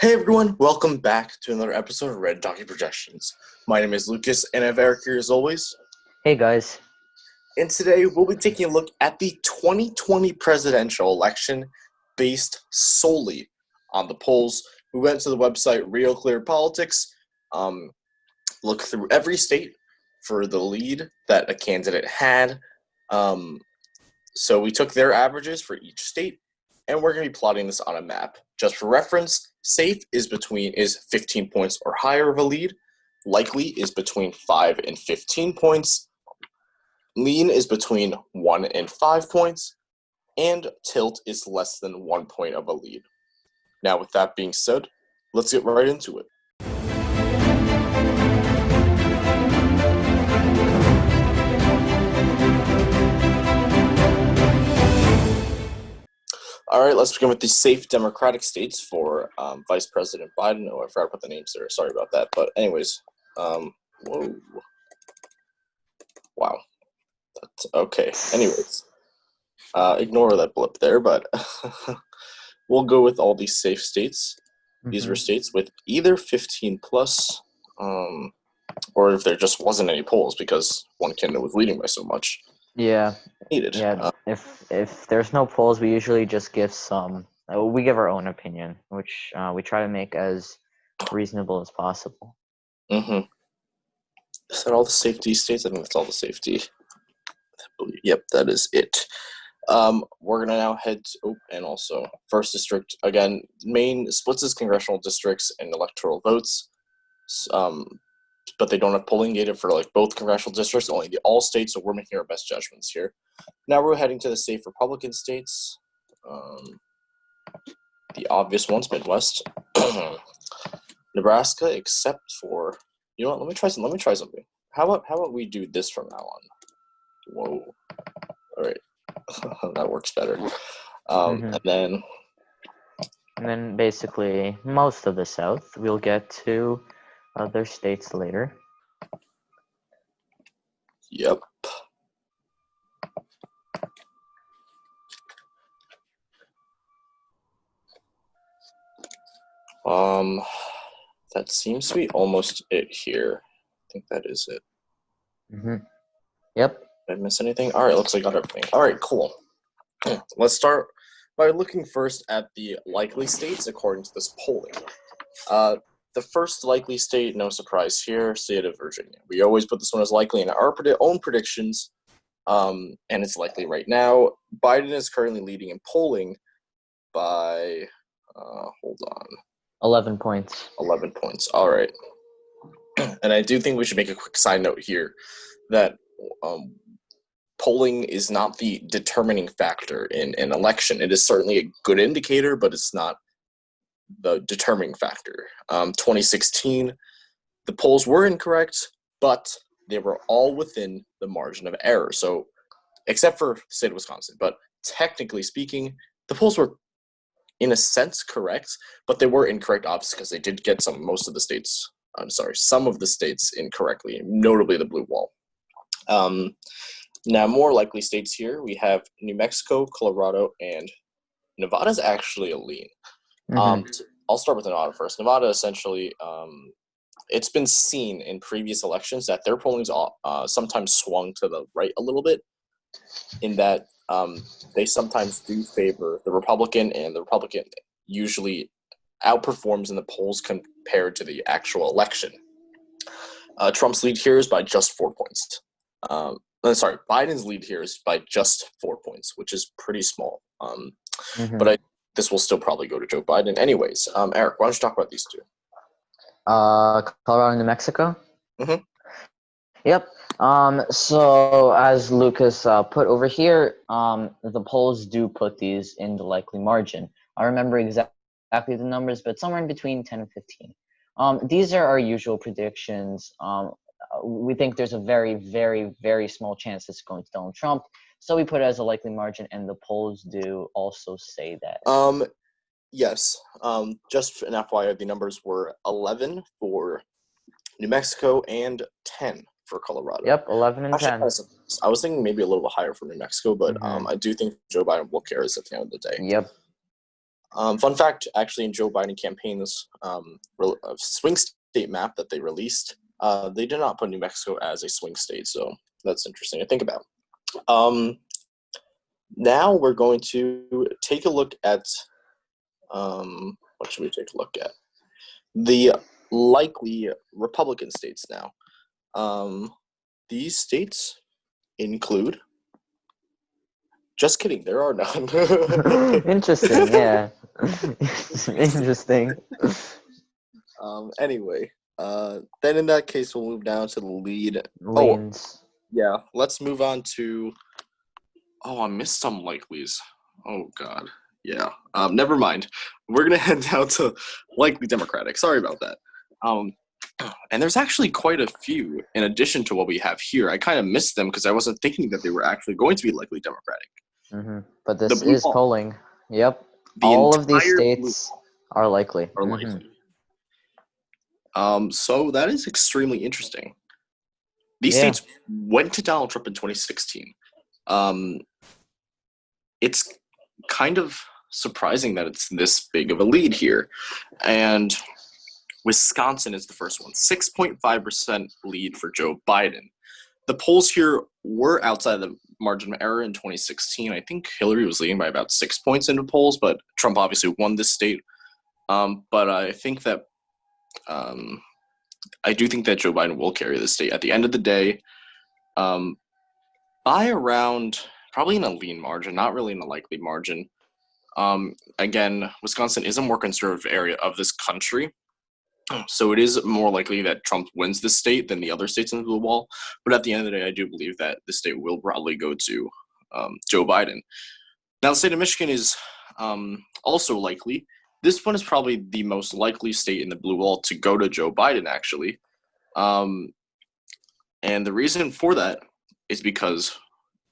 Hey everyone, welcome back to another episode of Red Donkey Projections. My name is Lucas, and I have Eric here as always. Hey guys. And today we'll be taking a look at the 2020 presidential election based solely on the polls. We went to the website RealClearPolitics, looked through every state for the lead that a candidate had. So we took their averages for each state, and we're going to be plotting this on a map. Just for reference, safe is 15 points or higher of a lead. Likely is between 5 and 15 points. Lean is between 1 and 5 points. And tilt is less than 1 point of a lead. Now, with that being said, let's get right into it. All right, let's begin with the safe Democratic states for Vice President Biden. Oh, I forgot to put the names there. Sorry about that. But anyways, whoa. Wow. Okay, anyways. Ignore that blip there, but we'll go with all these safe states. These were states with either 15 plus, or if there just wasn't any polls because one candidate was leading by so much. Yeah. Needed. Yeah. If there's no polls, we usually just give we give our own opinion, which we try to make as reasonable as possible. Mm-hmm. Is that all the safety states? I think that's all the safety. Yep, that is it. We're going to now head to, and also first district, again, Maine splits its congressional districts and electoral votes, but they don't have polling data for both congressional districts, only the all states, so we're making our best judgments here. Now we're heading to the safe Republican states, the obvious ones, Midwest, Nebraska, except for, you know what, let me try something. How about we do this from now on? Whoa. All right. That works better. And then basically most of the South. We'll get to other states later. Yep. That seems to be almost it here. I think that is it. Yep. Did I miss anything? All right, looks like I got everything. All right, cool. Let's start by looking first at the likely states according to this polling. The first likely state, no surprise here, state of Virginia. We always put this one as likely in our own predictions, and it's likely right now. Biden is currently leading in polling by, 11 points. 11 points. All right. And I do think we should make a quick side note here that polling is not the determining factor in an election. It is certainly a good indicator, but it's not the determining factor. 2016, the polls were incorrect, but they were all within the margin of error. So, except for the state of Wisconsin, but technically speaking, the polls were in a sense correct, but they were incorrect, obviously, because they did get some of the states incorrectly, notably the blue wall. Now, more likely states here, we have New Mexico, Colorado, and Nevada's actually a lean. I'll start with Nevada first. Nevada, essentially, it's been seen in previous elections that their polling's sometimes swung to the right a little bit, in that they sometimes do favor the Republican, and the Republican usually outperforms in the polls compared to the actual election. Trump's lead here is by just 4 points. Biden's lead here is by just 4 points, which is pretty small. But this will still probably go to Joe Biden. Anyways, Eric, why don't you talk about these two? Colorado and New Mexico? Yep. So as Lucas put over here, the polls do put these in the likely margin. I remember exactly the numbers, but somewhere in between 10 and 15. These are our usual predictions. We think there's a very, very, very small chance it's going to Donald Trump. So we put it as a likely margin, and the polls do also say that. Yes. Just an FYI, the numbers were 11 for New Mexico and 10 for Colorado. Yep, 11 and 10. I was thinking maybe a little higher for New Mexico, but I do think Joe Biden will carry us at the end of the day. Yep. Fun fact, actually, in Joe Biden campaign's swing state map that they released, they did not put New Mexico as a swing state, so that's interesting to think about. Now we're going to take a look at, what should we take a look at? The likely Republican states now. These states include, just kidding, there are none. Interesting, yeah. Interesting. Anyway, then in that case, we'll move down to the lead. Leans. Oh, yeah, let's move on to, I missed some likelies. Oh, God. Yeah, never mind. We're going to head down to likely Democratic. Sorry about that. And there's actually quite a few in addition to what we have here. I kind of missed them because I wasn't thinking that they were actually going to be likely Democratic. Mm-hmm. But this is polling. Yep. All of these states are likely. Likely. So that is extremely interesting. These states went to Donald Trump in 2016. It's kind of surprising that it's this big of a lead here. And Wisconsin is the first one. 6.5% lead for Joe Biden. The polls here were outside the margin of error in 2016. I think Hillary was leading by about 6 points in the polls, but Trump obviously won this state. But I think that I do think that Joe Biden will carry the state at the end of the day by around, probably in a lean margin, not really in a likely margin. Again, Wisconsin is a more conservative area of this country. So it is more likely that Trump wins this state than the other states in the blue wall. But at the end of the day, I do believe that the state will probably go to Joe Biden. Now, the state of Michigan is also likely. This one is probably the most likely state in the blue wall to go to Joe Biden, actually. And the reason for that is because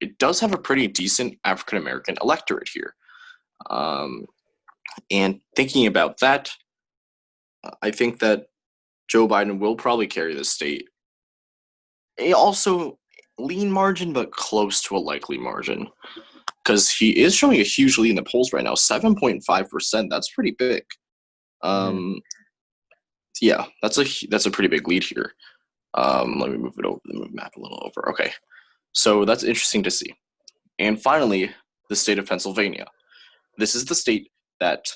it does have a pretty decent African-American electorate here. And thinking about that, I think that Joe Biden will probably carry the state. Also, lean margin, but close to a likely margin. Because he is showing a huge lead in the polls right now, 7.5%. That's pretty big. Yeah, that's a pretty big lead here. Let me move the map a little over. Okay, so that's interesting to see. And finally, the state of Pennsylvania. This is the state that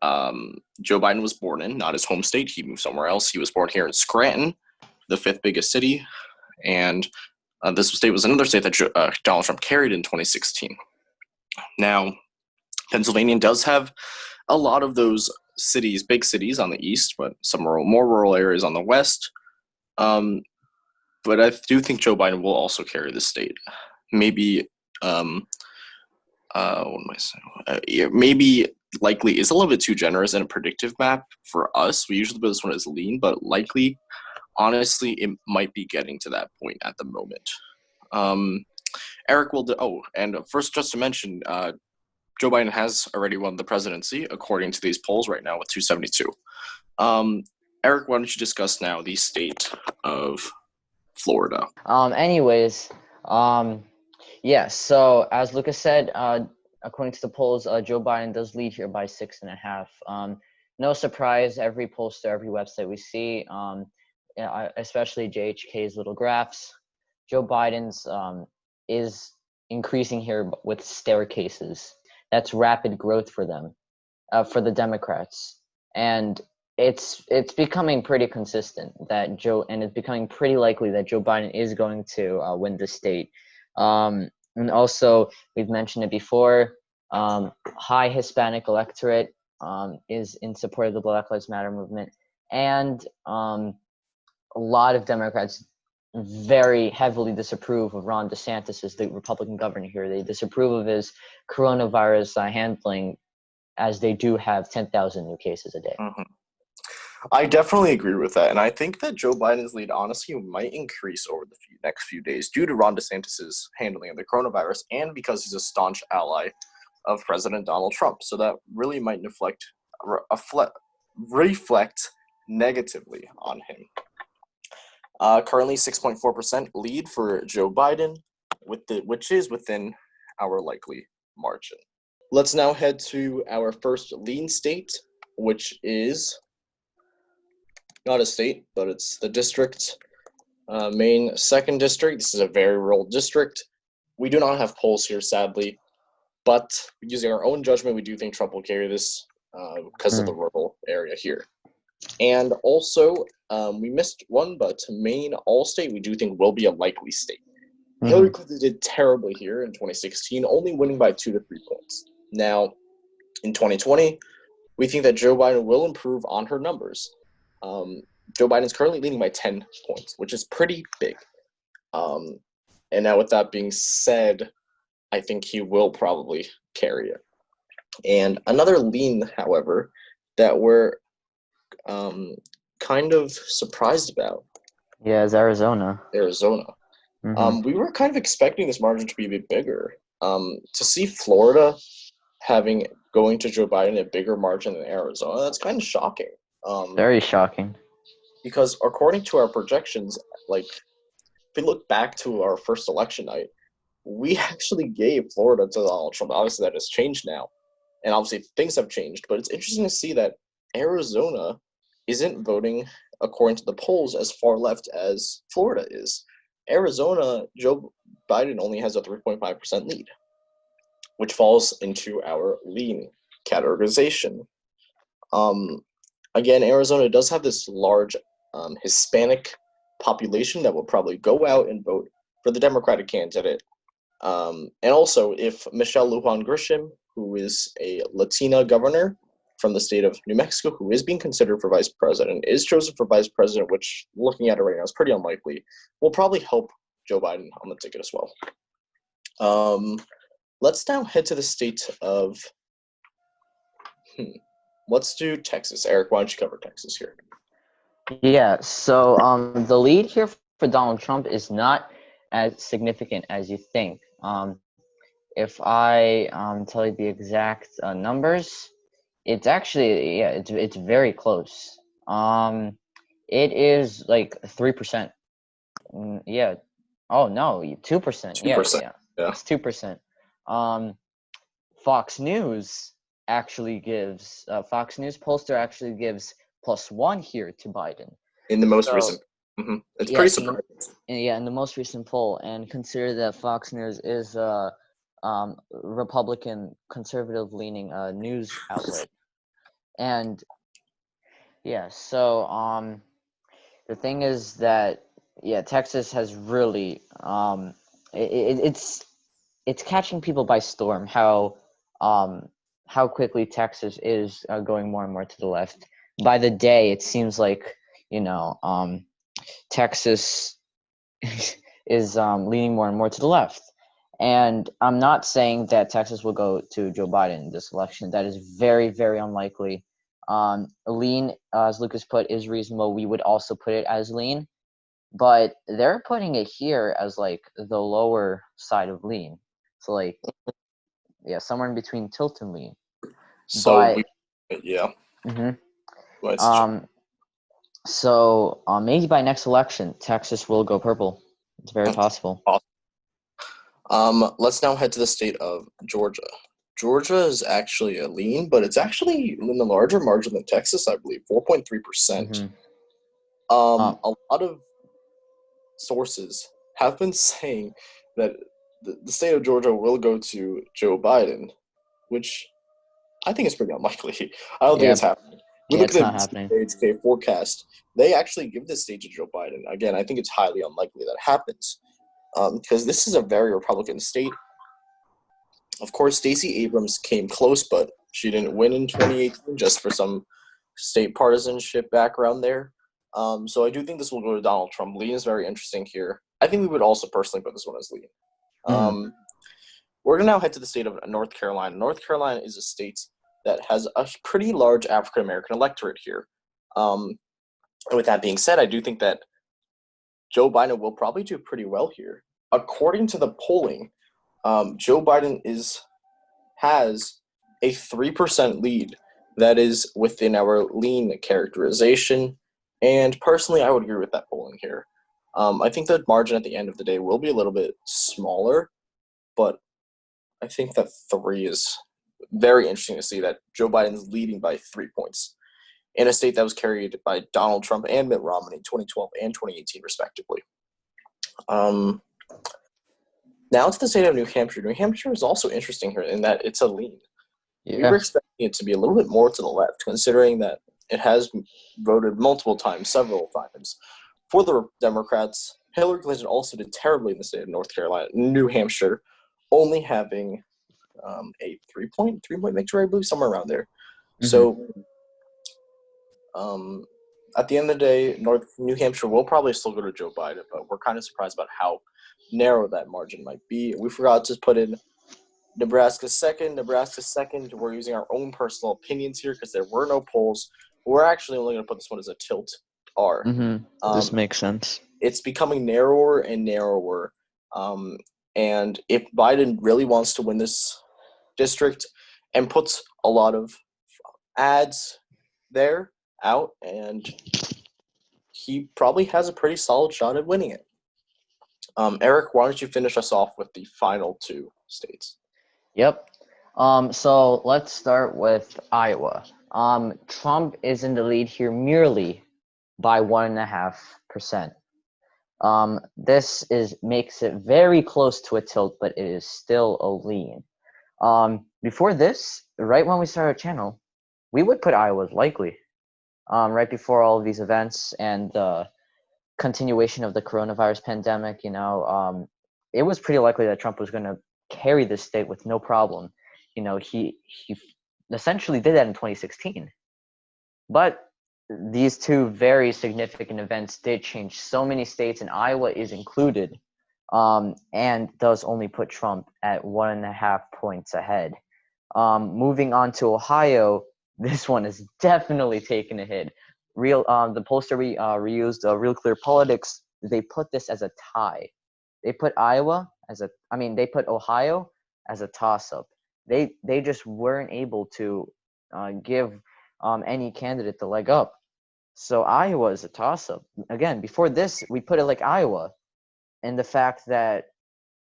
Joe Biden was born in, not his home state. He moved somewhere else. He was born here in Scranton, the fifth biggest city. And this state was another state that Donald Trump carried in 2016. Now, Pennsylvania does have a lot of those cities, big cities on the east, but some more rural areas on the west. But I do think Joe Biden will also carry the state. Maybe, what am I saying? Maybe likely is a little bit too generous in a predictive map for us. We usually put this one as lean, but likely, honestly, it might be getting to that point at the moment. Eric will and first, just to mention, Joe Biden has already won the presidency, according to these polls right now, with 272. Eric, why don't you discuss now the state of Florida? Yeah, so as Lucas said, according to the polls, Joe Biden does lead here by 6.5. No surprise, every pollster, every website we see, especially JHK's little graphs, Joe Biden's is increasing here with staircases. That's rapid growth for them, for the Democrats. And it's becoming pretty consistent and it's becoming pretty likely that Joe Biden is going to win the state. And also, we've mentioned it before, high Hispanic electorate is in support of the Black Lives Matter movement. And a lot of Democrats very heavily disapprove of Ron DeSantis as the Republican governor here. They disapprove of his coronavirus handling, as they do have 10,000 new cases a day. Mm-hmm. I definitely agree with that, and I think that Joe Biden's lead, honestly, might increase over the next few days due to Ron DeSantis' handling of the coronavirus and because he's a staunch ally of President Donald Trump. So that really might reflect negatively on him. Currently 6.4% lead for Joe Biden, which is within our likely margin. Let's now head to our first lean state, which is not a state, but it's the district, Maine 2nd District. This is a very rural district. We do not have polls here, sadly, but using our own judgment, we do think Trump will carry this because of the rural area here. And also, we missed one, but Maine all-state, we do think will be a likely state. Hillary Clinton did terribly here in 2016, only winning by 2 to 3 points. Now, in 2020, we think that Joe Biden will improve on her numbers. Joe Biden is currently leading by 10 points, which is pretty big. And now with that being said, I think he will probably carry it. And another lean, however, that we're kind of surprised about. Yeah, is Arizona. We were kind of expecting this margin to be a bit bigger. To see Florida going to Joe Biden a bigger margin than Arizona, that's kind of shocking. Very shocking. Because according to our projections, like if we look back to our first election night, we actually gave Florida to Donald Trump. Obviously, that has changed now, and obviously things have changed. But it's interesting to see that Arizona isn't voting according to the polls as far left as Florida is. Arizona, Joe Biden only has a 3.5% lead, which falls into our lean categorization. Again, Arizona does have this large Hispanic population that will probably go out and vote for the Democratic candidate. And also, if Michelle Lujan Grisham, who is a Latina governor from the state of New Mexico, who is being considered for vice president, is chosen for vice president, which, looking at it right now, is pretty unlikely, will probably help Joe Biden on the ticket as well. Let's now head to the state of... Let's do Texas. Eric, why don't you cover Texas here? Yeah, so the lead here for Donald Trump is not as significant as you think. If I tell you the exact numbers, it's actually, it's very close. It is like 3%. Yeah. Oh, no, 2%. 2%. Yeah. It's 2%. Fox News pollster actually gives +1 here to Biden. In the most recent. It's pretty surprising. In the most recent poll, and consider that Fox News is a Republican conservative-leaning news outlet. And so the thing is that Texas has really it's catching people by storm how quickly Texas is going more and more to the left. By the day, it seems like Texas is leaning more and more to the left. And I'm not saying that Texas will go to Joe Biden in this election. That is very, very unlikely. Lean, as Lucas put, is reasonable. We would also put it as lean. But they're putting it here as like the lower side of lean. So like, somewhere in between tilt and lean. So, So maybe by next election, Texas will go purple. It's very possible. Let's now head to the state of Georgia. Georgia is actually a lean, but it's actually in the larger margin than Texas, I believe, 4.3%. A lot of sources have been saying that the state of Georgia will go to Joe Biden, which I think is pretty unlikely. I don't think it's happening. We look at the HK forecast. They actually give this state to Joe Biden. Again, I think it's highly unlikely that happens because this is a very Republican state. Of course, Stacey Abrams came close, but she didn't win in 2018 just for some state partisanship background there. So I do think this will go to Donald Trump. Lean is very interesting here. I think we would also personally put this one as lean. We're going to now head to the state of North Carolina. North Carolina is a state that has a pretty large African-American electorate here. And with that being said, I do think that Joe Biden will probably do pretty well here. According to the polling, Joe Biden has a 3% lead that is within our lean characterization. And personally, I would agree with that polling here. I think the margin at the end of the day will be a little bit smaller, but I think that 3 is very interesting to see that Joe Biden's leading by 3 points in a state that was carried by Donald Trump and Mitt Romney in 2012 and 2018, respectively. Now to the state of New Hampshire. New Hampshire is also interesting here in that it's a lean. Yeah. We were expecting it to be a little bit more to the left, considering that it has voted several times, for the Democrats. Hillary Clinton also did terribly in the state of New Hampshire, only having a 3-point victory, I believe, somewhere around there. Mm-hmm. So, at the end of the day, New Hampshire will probably still go to Joe Biden, but we're kind of surprised about how narrow that margin might be. We forgot to put in Nebraska second. We're using our own personal opinions here because there were no polls. We're actually only going to put this one as a tilt R. Mm-hmm. This makes sense. It's becoming narrower and narrower. And if Biden really wants to win this district and puts a lot of ads there out, and he probably has a pretty solid shot at winning it. Eric, why don't you finish us off with the final two states? Yep. So let's start with Iowa. Trump is in the lead here merely by 1.5%. This makes it very close to a tilt, but it is still a lean. Before this, right when we started our channel, we would put Iowa as likely. Right before all of these events and the continuation of the coronavirus pandemic, it was pretty likely that Trump was going to carry this state with no problem. He essentially did that in 2016. But these two very significant events did change so many states, and Iowa is included, and does only put Trump at 1.5 points ahead. Moving on to Ohio, this one is definitely taking a hit. The pollster we reused, RealClearPolitics, they put this as a tie. They put Ohio as a toss-up. They just weren't able to give any candidate the leg up. So Iowa is a toss-up. Again, before this, we put it like Iowa, and the fact that,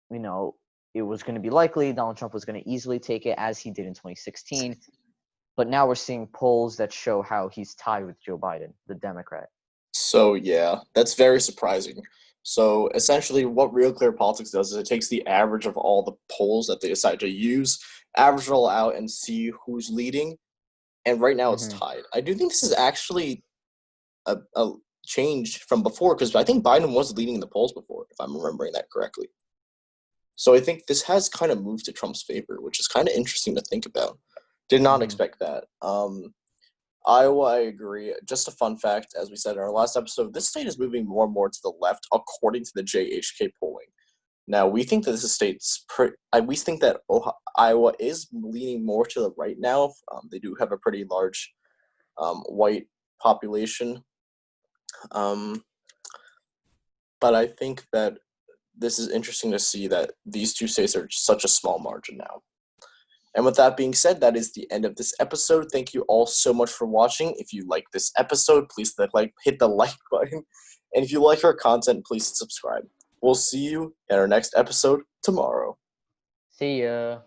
it was going to be likely Donald Trump was going to easily take it as he did in 2016. But now we're seeing polls that show how he's tied with Joe Biden, the Democrat. So, yeah, that's very surprising. So, essentially, what RealClearPolitics does is it takes the average of all the polls that they decide to use, average it all out, and see who's leading. And right now it's tied. I do think this is actually a change from before, because I think Biden was leading the polls before, if I'm remembering that correctly. So I think this has kind of moved to Trump's favor, which is kind of interesting to think about. Did not expect that. Iowa, I agree. Just a fun fact, as we said in our last episode, this state is moving more and more to the left, according to the JHK polling. Now, we think that we think that Iowa is leaning more to the right now. They do have a pretty large white population. But I think that this is interesting to see that these two states are such a small margin now. And with that being said, that is the end of this episode. Thank you all so much for watching. If you like this episode, please hit the like button. And if you like our content, please subscribe. We'll see you in our next episode tomorrow. See ya.